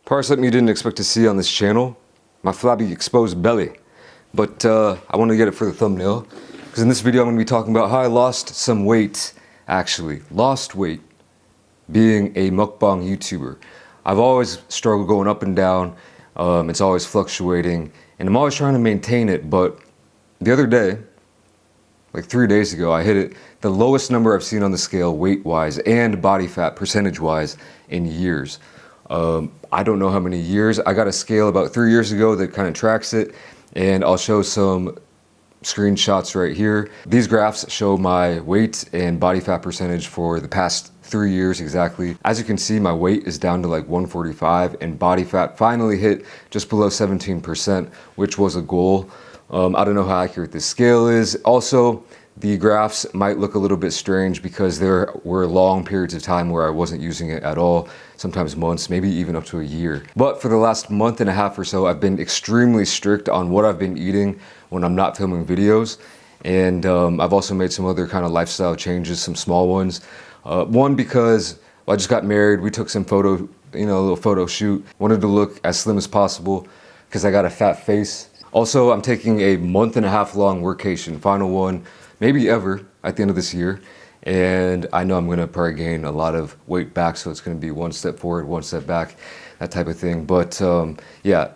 Probably something you didn't expect to see on this channel, my flabby exposed belly. But I want to get it for the thumbnail, because in this video I'm going to be talking about how I lost some weight, actually. Lost weight being a mukbang YouTuber. I've always struggled going up and down, it's always fluctuating, and I'm always trying to maintain it, but the other day, like 3 days ago, I hit it, the lowest number I've seen on the scale weight-wise and body fat percentage-wise in years. I don't know how many years. I got a scale about 3 years ago that kind of tracks it, and I'll show some screenshots right here. These graphs show my weight and body fat percentage for the past 3 years exactly. As you can see, my weight is down to like 145 and body fat finally hit just below 17%, which was a goal. I don't know how accurate this scale is. Also, the graphs might look a little bit strange because there were long periods of time where I wasn't using it at all, sometimes months, maybe even up to a year. But for the last month and a half or so, I've been extremely strict on what I've been eating when I'm not filming videos. And I've also made some other kind of lifestyle changes, some small ones. One, because I just got married, we took some a little photo shoot. Wanted to look as slim as possible because I got a fat face. Also, I'm taking a month and a half long workation, final one, maybe ever, at the end of this year. And I know I'm gonna probably gain a lot of weight back, so it's gonna be one step forward, one step back, that type of thing. But yeah,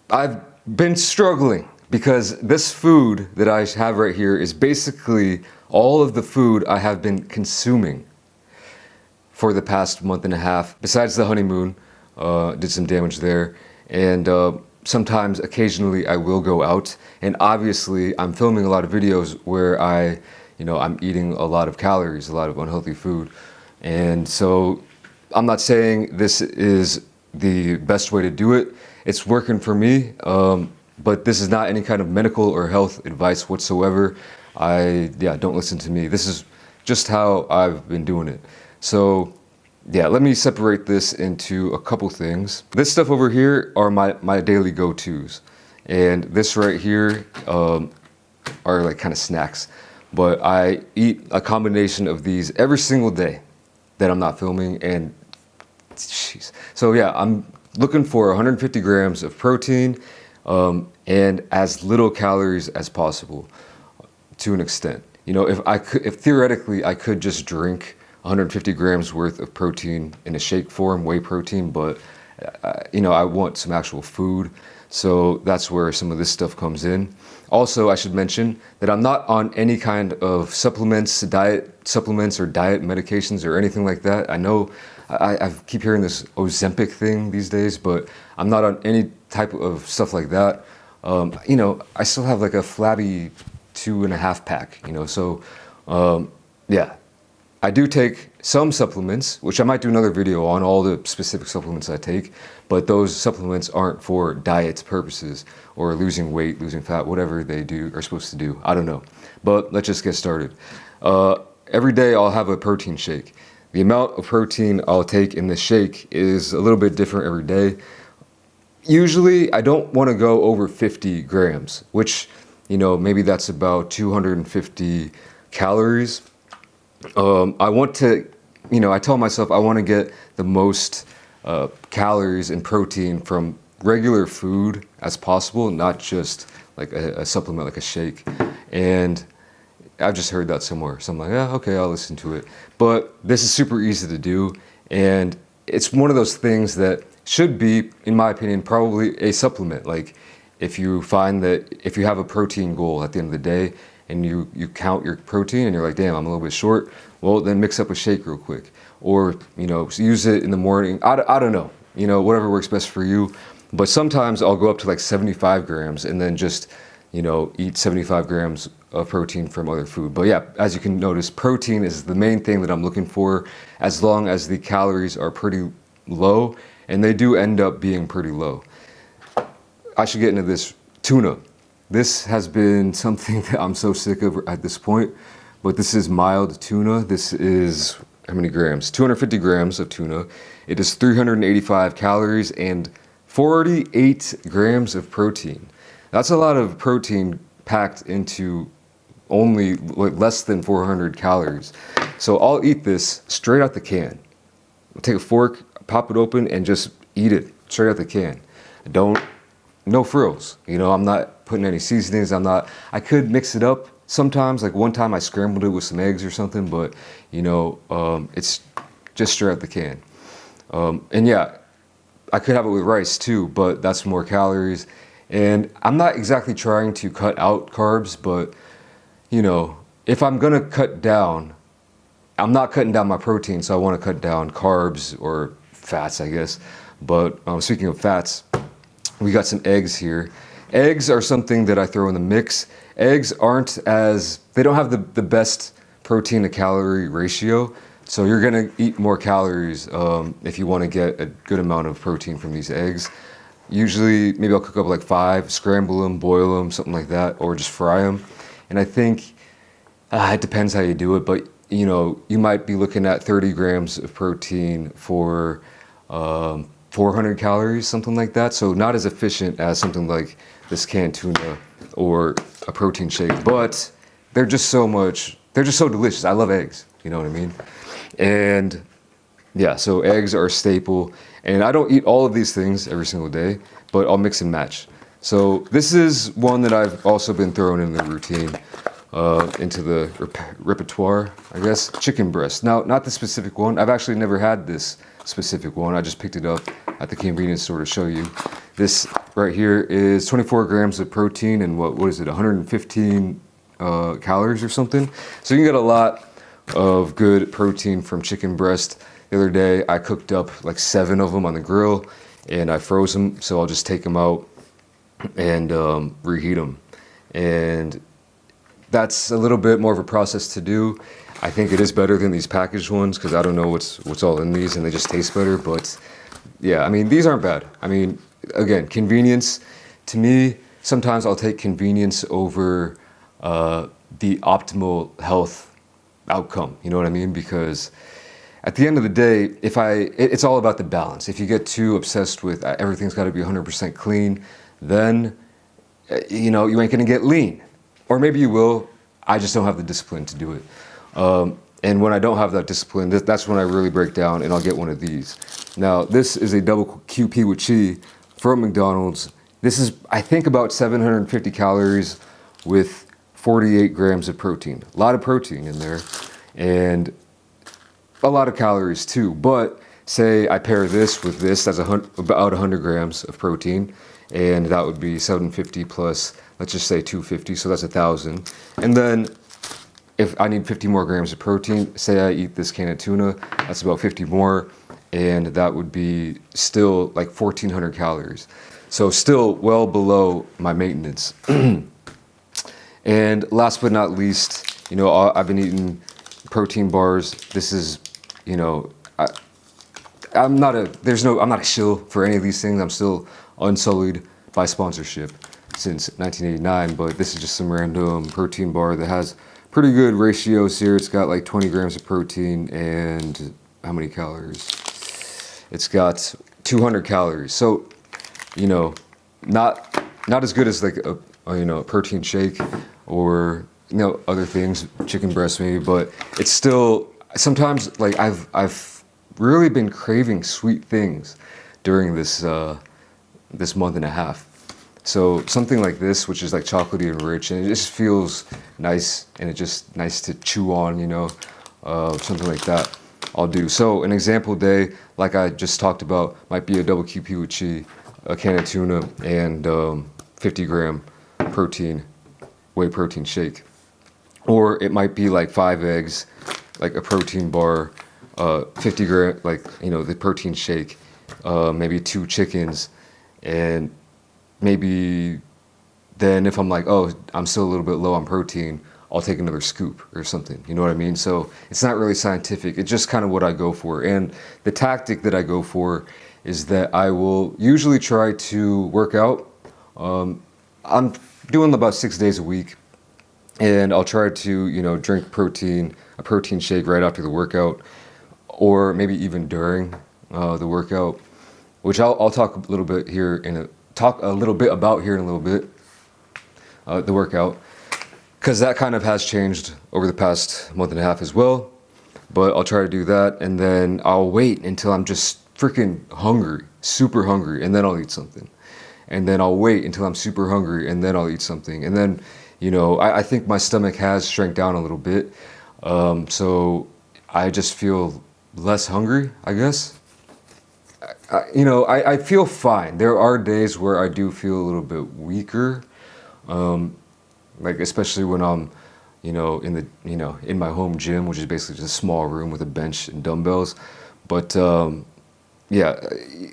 I've been struggling because this food that I have right here is basically all of the food I have been consuming for the past month and a half. Besides the honeymoon, did some damage there. And sometimes, occasionally, I will go out, and obviously I'm filming a lot of videos where I'm eating a lot of calories, a lot of unhealthy food. And so I'm not saying this is the best way to do it. It's working for me, but this is not any kind of medical or health advice whatsoever. Don't listen to me. This is just how I've been doing it. So yeah, let me separate this into a couple things. This stuff over here are my daily go-tos. And this right here are like kind of snacks. But I eat a combination of these every single day that I'm not filming, and jeez. So yeah, I'm looking for 150 grams of protein and as little calories as possible to an extent. You know, if theoretically I could just drink 150 grams worth of protein in a shake form, whey protein, but I want some actual food. So that's where some of this stuff comes in. Also, I should mention that I'm not on any kind of supplements, diet supplements or diet medications or anything like that. I know I keep hearing this Ozempic thing these days, but I'm not on any type of stuff like that. I still have like a flabby 2.5 pack, so yeah. I do take some supplements, which I might do another video on all the specific supplements I take, but those supplements aren't for diet purposes or losing weight, losing fat, whatever they are supposed to do. I don't know. But let's just get started. Every day I'll have a protein shake. The amount of protein I'll take in this shake is a little bit different every day. Usually I don't want to go over 50 grams, which, maybe that's about 250 calories. I want to, I tell myself I want to get the most calories and protein from regular food as possible, not just like a supplement like a shake. And I've just heard that somewhere, so I'm like, yeah, okay, I'll listen to it. But this is super easy to do, and it's one of those things that should be, in my opinion, probably a supplement. Like if you find that if you have a protein goal at the end of the day, and you count your protein and you're like, damn, I'm a little bit short, well, then mix up a shake real quick. Or, use it in the morning. I don't know, whatever works best for you. But sometimes I'll go up to like 75 grams and then just, eat 75 grams of protein from other food. But yeah, as you can notice, protein is the main thing that I'm looking for, as long as the calories are pretty low, and they do end up being pretty low. I should get into this. Tuna. This has been something that I'm so sick of at this point, but this is mild tuna. This is, how many grams? 250 grams of tuna. It is 385 calories and 48 grams of protein. That's a lot of protein packed into only less than 400 calories. So I'll eat this straight out the can. I'll take a fork, pop it open, and just eat it. straight out the can. No frills. You know, I'm not putting any seasonings. I could mix it up sometimes. Like one time I scrambled it with some eggs or something, but you know, it's just straight out the can. And yeah, I could have it with rice too, but that's more calories. And I'm not exactly trying to cut out carbs, but you know, if I'm gonna cut down, I'm not cutting down my protein, so I want to cut down carbs or fats, I guess. But speaking of fats, we got some eggs here. Eggs are something that I throw in the mix. Eggs they don't have the best protein to calorie ratio. So you're gonna eat more calories if you wanna get a good amount of protein from these eggs. Usually, maybe I'll cook up like 5, scramble them, boil them, something like that, or just fry them. And I think it depends how you do it, but you know, you might be looking at 30 grams of protein for 400 calories, something like that. So not as efficient as something like this canned tuna or a protein shake, but they're just so delicious. I love eggs, you know what I mean? And yeah, so eggs are a staple. And I don't eat all of these things every single day, but I'll mix and match. So this is one that I've also been throwing in the routine, into the repertoire, I guess. Chicken breast. Now, not the specific one. I've actually never had this specific one. I just picked it up at the convenience store to show you. This right here is 24 grams of protein and what is it, 115 calories or something. So you can get a lot of good protein from chicken breast. The other day I cooked up like 7 of them on the grill and I froze them, so I'll just take them out and reheat them. And that's a little bit more of a process to do. I think it is better than these packaged ones because I don't know what's all in these and they just taste better. But yeah, I mean, these aren't bad. I mean, again, convenience. To me, sometimes I'll take convenience over the optimal health outcome. You know what I mean? Because at the end of the day, it's all about the balance. If you get too obsessed with everything's got to be 100% clean, then you know, you ain't gonna get lean. Or maybe you will, I just don't have the discipline to do it. And when I don't have that discipline, that's when I really break down and I'll get one of these. Now, this is a double QP with cheese from McDonald's. This is, I think, about 750 calories with 48 grams of protein. A lot of protein in there and a lot of calories too. But say I pair this with this, that's about 100 grams of protein. And that would be 750 plus, let's just say 250, so that's 1,000. And then if I need 50 more grams of protein, say I eat this can of tuna, that's about 50 more, and that would be still like 1,400 calories. So still well below my maintenance. And last but not least, you know, I've been eating protein bars. This is, you know, I'm not a shill for any of these things. I'm still unsullied by sponsorship since 1989, but this is just some random protein bar that has pretty good ratios here. It's got like 20 grams of protein and how many calories? It's got 200 calories. So, you know, not as good as like a protein shake or, you know, other things, chicken breast maybe, but it's still, sometimes like I've really been craving sweet things during this month and a half. So something like this, which is like chocolatey and rich, and it just feels nice, and it's just nice to chew on, you know, something like that I'll do. So an example day, like I just talked about, might be a double QP with cheese, a can of tuna, and 50 gram protein, whey protein shake. Or it might be like 5 eggs, like a protein bar, 50 gram, like, you know, the protein shake, maybe 2 chickens, and maybe then if I'm like, oh, I'm still a little bit low on protein, I'll take another scoop or something. You know what I mean? So it's not really scientific. It's just kind of what I go for. And the tactic that I go for is that I will usually try to work out. I'm doing about 6 days a week, and I'll try to, you know, drink a protein shake right after the workout, or maybe even during the workout, which I'll talk a little bit about here in a little bit, the workout, because that kind of has changed over the past month and a half as well. But I'll try to do that, and then I'll wait until I'm just freaking hungry. super hungry, and then I'll eat something. And then I'll wait until I'm super hungry, and then I'll eat something. And then, I think my stomach has shrank down a little bit. So I just feel less hungry, I guess. I feel fine. There are days where I do feel a little bit weaker, like especially when I'm, in my home gym, which is basically just a small room with a bench and dumbbells. But yeah,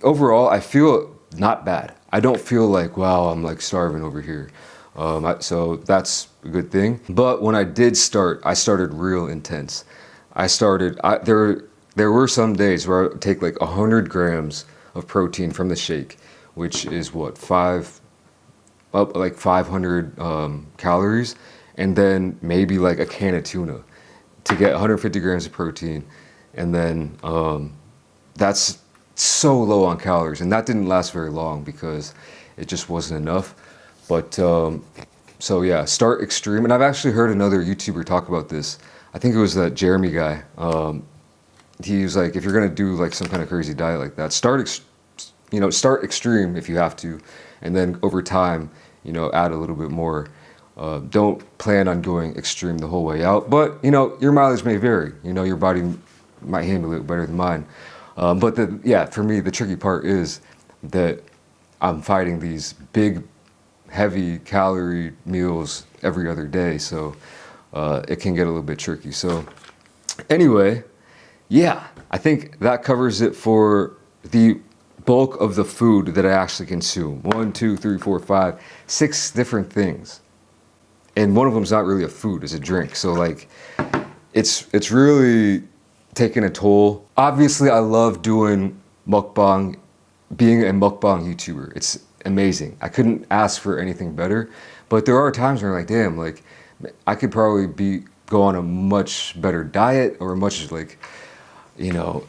overall, I feel not bad. I don't feel like, wow, I'm like starving over here. So that's a good thing. But when I did start, I started real intense. There were some days where I would take like 100 grams of protein from the shake, which is what, 500 calories, and then maybe like a can of tuna to get 150 grams of protein. And then that's so low on calories, and that didn't last very long because it just wasn't enough. But so yeah, start extreme. And I've actually heard another YouTuber talk about this. I think it was that Jeremy guy. He was like, if you're gonna do like some kind of crazy diet like that, start extreme if you have to, and then over time, add a little bit more. Don't plan on going extreme the whole way out, but your mileage may vary. Your body might handle it better than mine. But for me, the tricky part is that I'm fighting these big, heavy calorie meals every other day, so it can get a little bit tricky. So anyway, yeah, I think that covers it for the bulk of the food that I actually consume. 1, 2, 3, 4, 5, 6 different things. And one of them's not really a food, it's a drink. So like, it's really taking a toll. Obviously, I love doing mukbang, being a mukbang YouTuber. It's amazing. I couldn't ask for anything better. But there are times where I'm like, damn, like I could probably go on a much better diet or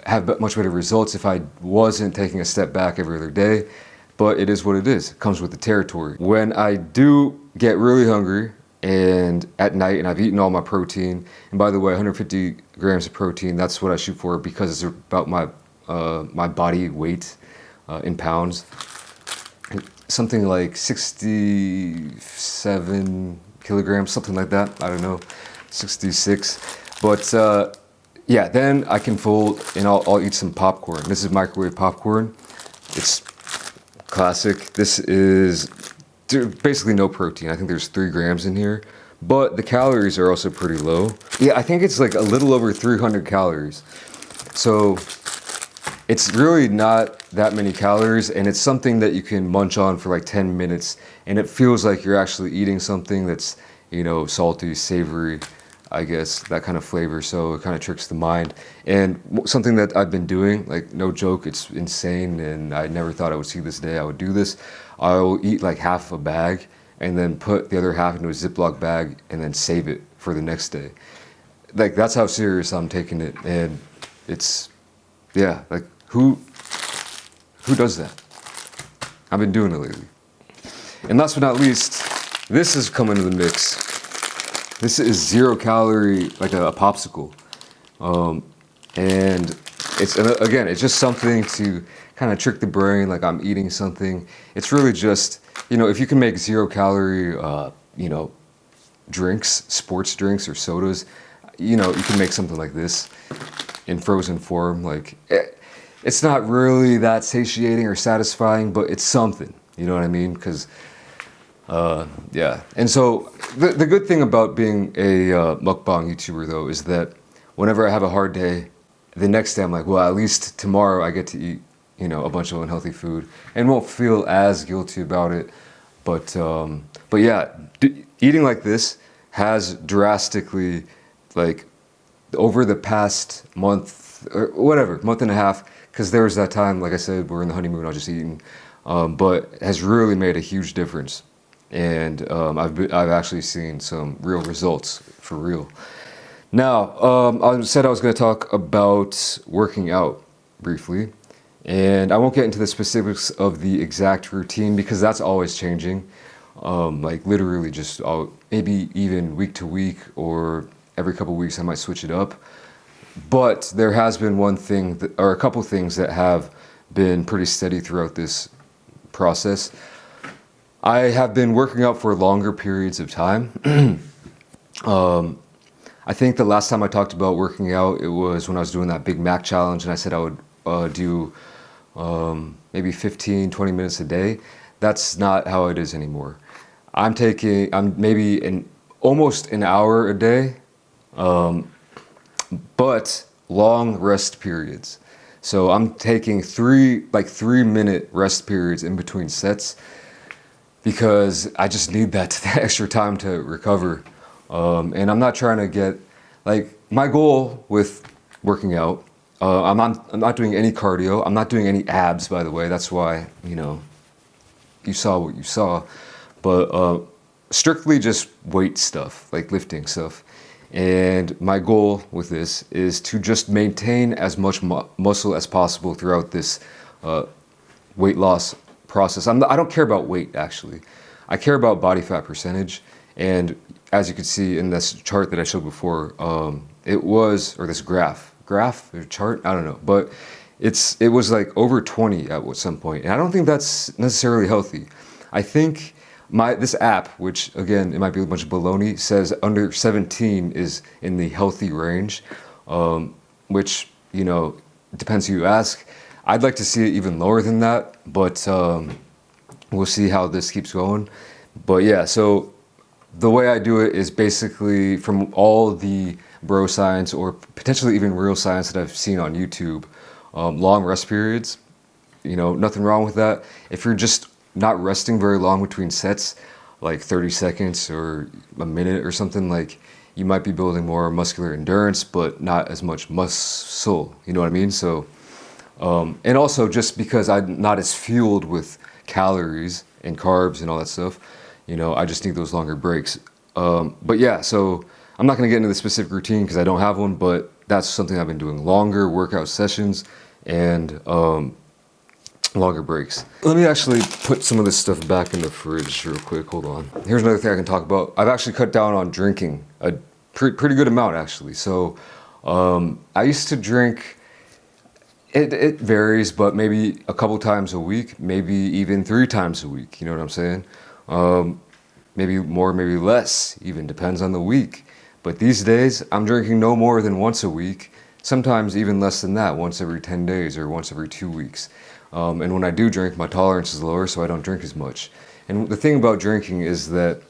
have much better results if I wasn't taking a step back every other day. But it is what it is. It comes with the territory. When I do get really hungry and at night and I've eaten all my protein, and by the way, 150 grams of protein, that's what I shoot for because it's about my body weight in pounds. Something like 67 kilograms, something like that. I don't know, 66. But yeah, then I can fold and I'll eat some popcorn. This is microwave popcorn. It's classic. This is basically no protein. I think there's 3 grams in here, but the calories are also pretty low. Yeah, I think it's like a little over 300 calories. So it's really not that many calories, and it's something that you can munch on for like 10 minutes, and it feels like you're actually eating something that's, salty, savory, I guess, that kind of flavor. So it kind of tricks the mind. And something that I've been doing, like no joke, it's insane, and I never thought I would see this day I would do this. I'll eat like half a bag and then put the other half into a Ziploc bag and then save it for the next day. Like that's how serious I'm taking it. And it's, yeah, like who does that? I've been doing it lately. And last but not least, this is coming into the mix. This is 0 calorie, like a popsicle. And it's just something to kind of trick the brain, like I'm eating something. It's really just, if you can make 0 calorie, drinks, sports drinks or sodas, you can make something like this in frozen form. Like, it's not really that satiating or satisfying, but it's something, you know what I mean? Because, yeah. And so the good thing about being a mukbang YouTuber, though, is that whenever I have a hard day, the next day I'm like, well, at least tomorrow I get to eat, a bunch of unhealthy food and won't feel as guilty about it. But yeah, eating like this has drastically, like, over the past month or whatever, month and a half, because there was that time, like I said, we're in the honeymoon, I was just eating, but has really made a huge difference. And I've actually seen some real results, for real. Now, I said I was going to talk about working out briefly, and I won't get into the specifics of the exact routine because that's always changing. Like literally just maybe even week to week or every couple weeks I might switch it up. But there has been one thing or a couple things that have been pretty steady throughout this process. I have been working out for longer periods of time. I think the last time I talked about working out, it was when I was doing that Big Mac challenge, and I said I would do maybe 15, 20 minutes a day. That's not how it is anymore. I'm maybe almost an hour a day, but long rest periods. So I'm taking 3-minute rest periods in between sets because I just need that extra time to recover. And I'm not trying to get, my goal with working out, I'm not doing any cardio. I'm not doing any abs, by the way. That's why, you saw what you saw. But strictly just weight stuff, like lifting stuff. And my goal with this is to just maintain as much muscle as possible throughout this weight loss process. I don't care about weight, actually. I care about body fat percentage. And as you can see in this chart that I showed before, this graph or chart, I don't know, but it was like over 20 at some point, and I don't think that's necessarily healthy. I think this app, which again it might be a bunch of baloney, says under 17 is in the healthy range, which depends who you ask. I'd like to see it even lower than that, but we'll see how this keeps going. But yeah, so the way I do it is basically from all the bro science or potentially even real science that I've seen on YouTube. Long rest periods, nothing wrong with that. If you're just not resting very long between sets, like 30 seconds or a minute or something, you might be building more muscular endurance, but not as much muscle, you know what I mean? So, and also just because I'm not as fueled with calories and carbs and all that stuff, I just need those longer breaks. But yeah, so I'm not gonna get into the specific routine because I don't have one, but that's something I've been doing: longer workout sessions and longer breaks. Let me actually put some of this stuff back in the fridge real quick. Hold on. Here's another thing I can talk about. I've actually cut down on drinking a pretty good amount, actually. So I used to drink, it varies, but maybe a couple times a week, maybe even 3 times a week. You know what I'm saying? Maybe more, maybe less, even depends on the week. But these days, I'm drinking no more than once a week, sometimes even less than that, once every 10 days or once every 2 weeks. And when I do drink, my tolerance is lower, so I don't drink as much. And the thing about drinking is that,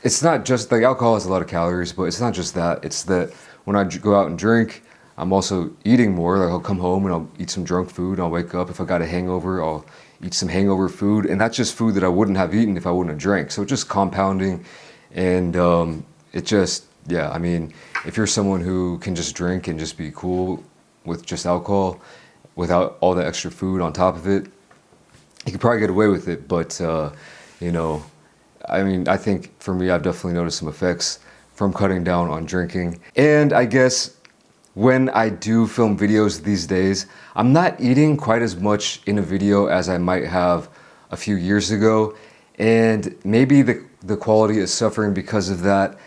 it's not just, alcohol has a lot of calories, but it's not just that. It's that when I go out and drink, I'm also eating more. I'll come home and I'll eat some drunk food. I'll wake up. If I got a hangover, I'll eat some hangover food. And that's just food that I wouldn't have eaten if I wouldn't have drank. So it's just compounding. And if you're someone who can just drink and just be cool with just alcohol without all the extra food on top of it, you could probably get away with it. But, I think for me, I've definitely noticed some effects from cutting down on drinking. And I guess when I do film videos these days, I'm not eating quite as much in a video as I might have a few years ago. And maybe the quality is suffering because of that.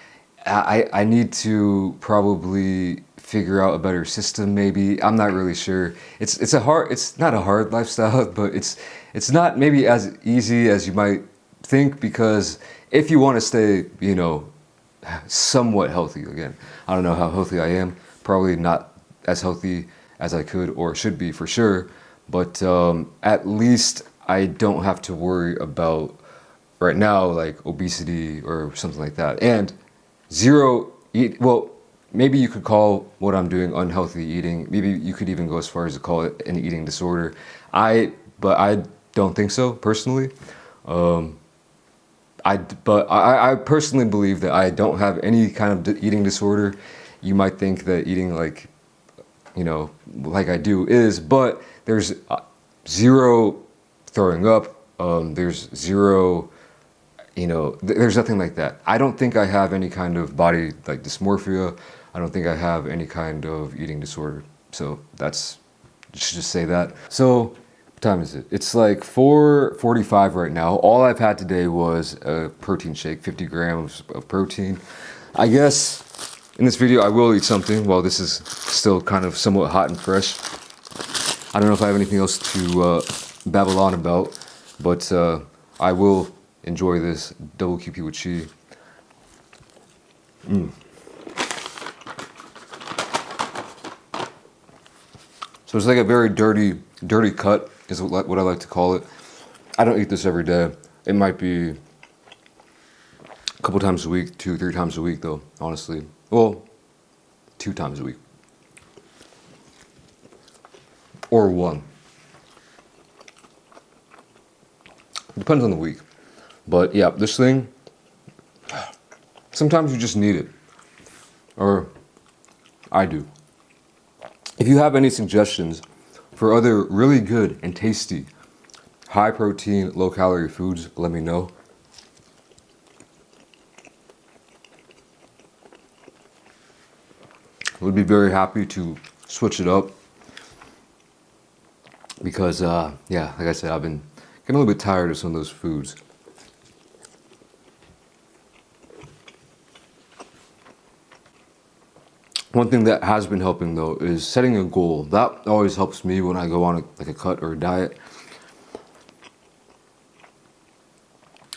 I need to probably figure out a better system, maybe. I'm not really sure. It's not a hard lifestyle, but it's not maybe as easy as you might think, because if you want to stay, somewhat healthy, again, I don't know how healthy I am. Probably not as healthy as I could or should be, for sure, but at least I don't have to worry about right now obesity or something like that. And maybe you could call what I'm doing unhealthy eating. Maybe you could even go as far as to call it an eating disorder. But I don't think so, personally. I personally believe that I don't have any kind of eating disorder. You might think that eating like I do is, but there's zero throwing up. There's zero, there's nothing like that. I don't think I have any kind of body dysmorphia. I don't think I have any kind of eating disorder. So should just say that. So what time is it? It's 4:45 right now. All I've had today was a protein shake, 50 grams of protein. I guess in this video I will eat something while this is still kind of somewhat hot and fresh. I don't know if I have anything else to babble on about, but I will enjoy this double QP with cheese. So it's like a very dirty cut is what I like to call it. I don't eat this every day. It might be a couple times a week, 2-3 times a week though, honestly. Well, 2 times a week. Or 1. Depends on the week. But yeah, this thing, sometimes you just need it. Or I do. If you have any suggestions for other really good and tasty, high protein, low calorie foods, let me know. I would be very happy to switch it up because, yeah, like I said, I've been getting a little bit tired of some of those foods. One thing that has been helping though is setting a goal. That always helps me when I go on a cut or a diet.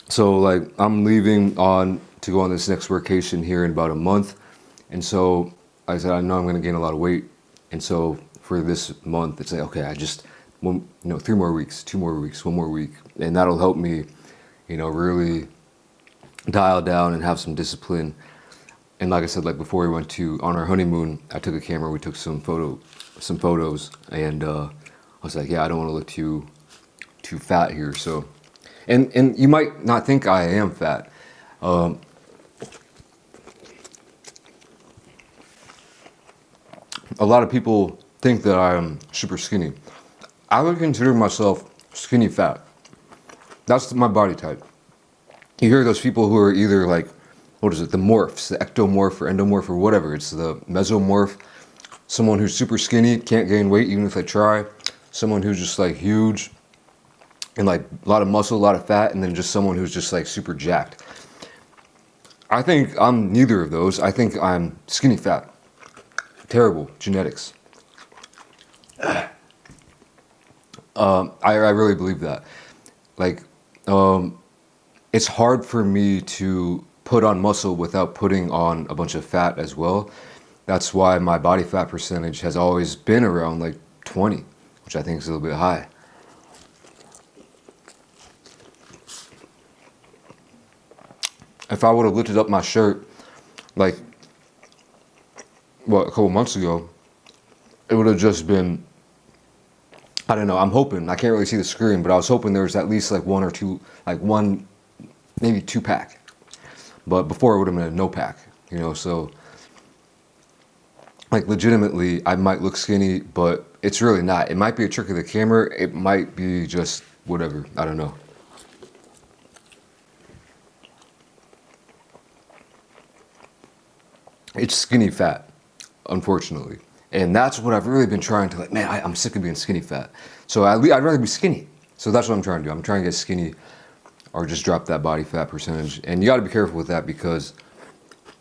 So like I'm leaving on to go on this next vacation here in about a month. And so like I said, I know I'm gonna gain a lot of weight. And so for this month, it's like, okay, I just, 3 more weeks, 2 more weeks, 1 more week. And that'll help me, really dial down and have some discipline. And like I said, like before we went on our honeymoon, I took a camera, we took some photos, and I was like, yeah, I don't want to look too fat here. So, and you might not think I am fat. A lot of people think that I'm super skinny. I would consider myself skinny fat. That's my body type. You hear those people who are either like, what is it, the morphs, the ectomorph or endomorph or whatever. It's the mesomorph. Someone who's super skinny, can't gain weight even if they try. Someone who's just like huge and like a lot of muscle, a lot of fat, and then just someone who's just like super jacked. I think I'm neither of those. I think I'm skinny fat. Terrible genetics. I really believe that. Like, it's hard for me to put on muscle without putting on a bunch of fat as well. That's why my body fat percentage has always been around like 20, which I think is a little bit high. If I would have lifted up my shirt like, a couple months ago, it would have just been, I don't know, I'm hoping, I can't really see the screen, but I was hoping there was at least like 1 or 2, like 1, maybe 2 pack. But before it would have been a no pack, so like legitimately I might look skinny, but it's really not. It might be a trick of the camera. It might be just whatever. I don't know. It's skinny fat, unfortunately. And that's what I've really been trying to, like, man, I'm sick of being skinny fat. So I'd rather be skinny. So that's what I'm trying to do. I'm trying to get skinny or just drop that body fat percentage. And you got to be careful with that because,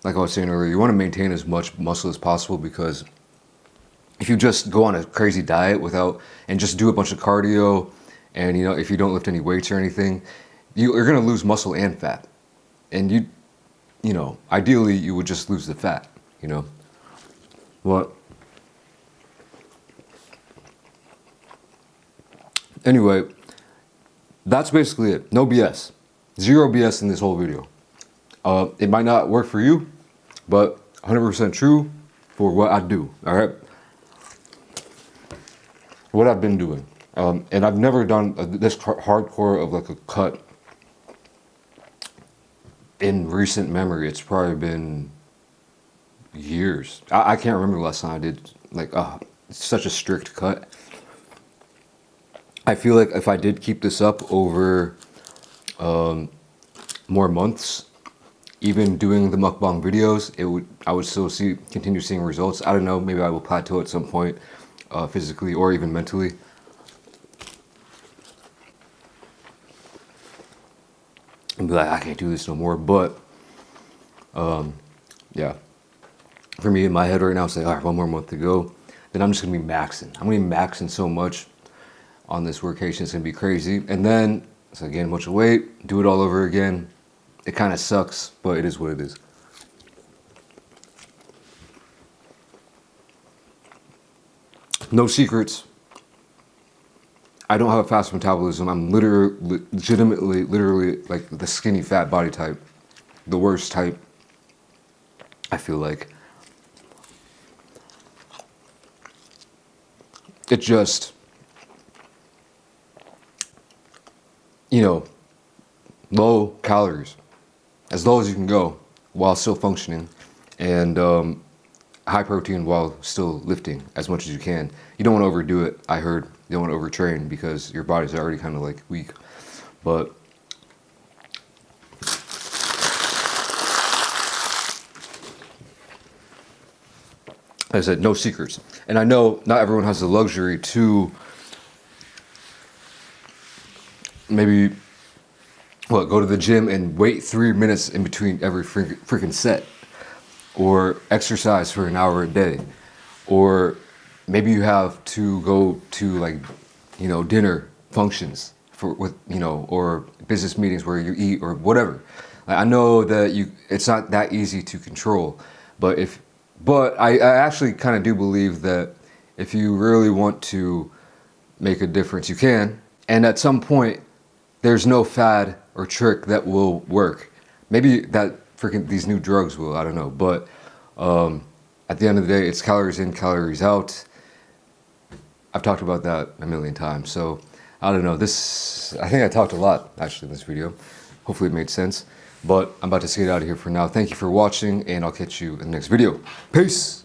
like I was saying earlier, you want to maintain as much muscle as possible, because if you just go on a crazy diet and just do a bunch of cardio, and if you don't lift any weights or anything, you're going to lose muscle and fat. And ideally you would just lose the fat, What? Anyway, that's basically it. No BS. Zero BS in this whole video. It might not work for you, but 100% true for what I do, all right? What I've been doing. And I've never done this hardcore of like a cut in recent memory. It's probably been years. I can't remember the last time I did like such a strict cut. I feel like if I did keep this up over more months, even doing the mukbang videos, I would still continue seeing results. I don't know, maybe I will plateau at some point, physically or even mentally. And be like, I can't do this no more. But yeah, for me in my head right now, it's like, all right, 1 more month to go. then I'm just gonna be maxing. I'm gonna be maxing so much on this workation, it's gonna be crazy. And then, so again, a bunch of weight, do it all over again. It kind of sucks, but it is what it is. No secrets. I don't have a fast metabolism. I'm legitimately, like the skinny fat body type. The worst type, I feel like. It just, you know, low calories, as low as you can go while still functioning, and high protein while still lifting as much as you can. You don't want to overdo it. I heard you don't want to overtrain because your body's already kind of like weak. But like I said, no secrets. And I know not everyone has the luxury to maybe go to the gym and wait 3 minutes in between every freaking set, or exercise for an hour a day, or maybe you have to go to, like, you know, dinner functions with you know, or business meetings where you eat or whatever. Like, I know that it's not that easy to control, but I actually kind of do believe that if you really want to make a difference, you can. And at some point, there's no fad or trick that will work. Maybe these new drugs will, I don't know. But at the end of the day, it's calories in, calories out. I've talked about that a million times. So I don't know. I think I talked a lot actually in this video. Hopefully it made sense. But I'm about to get out of here for now. Thank you for watching, and I'll catch you in the next video. Peace!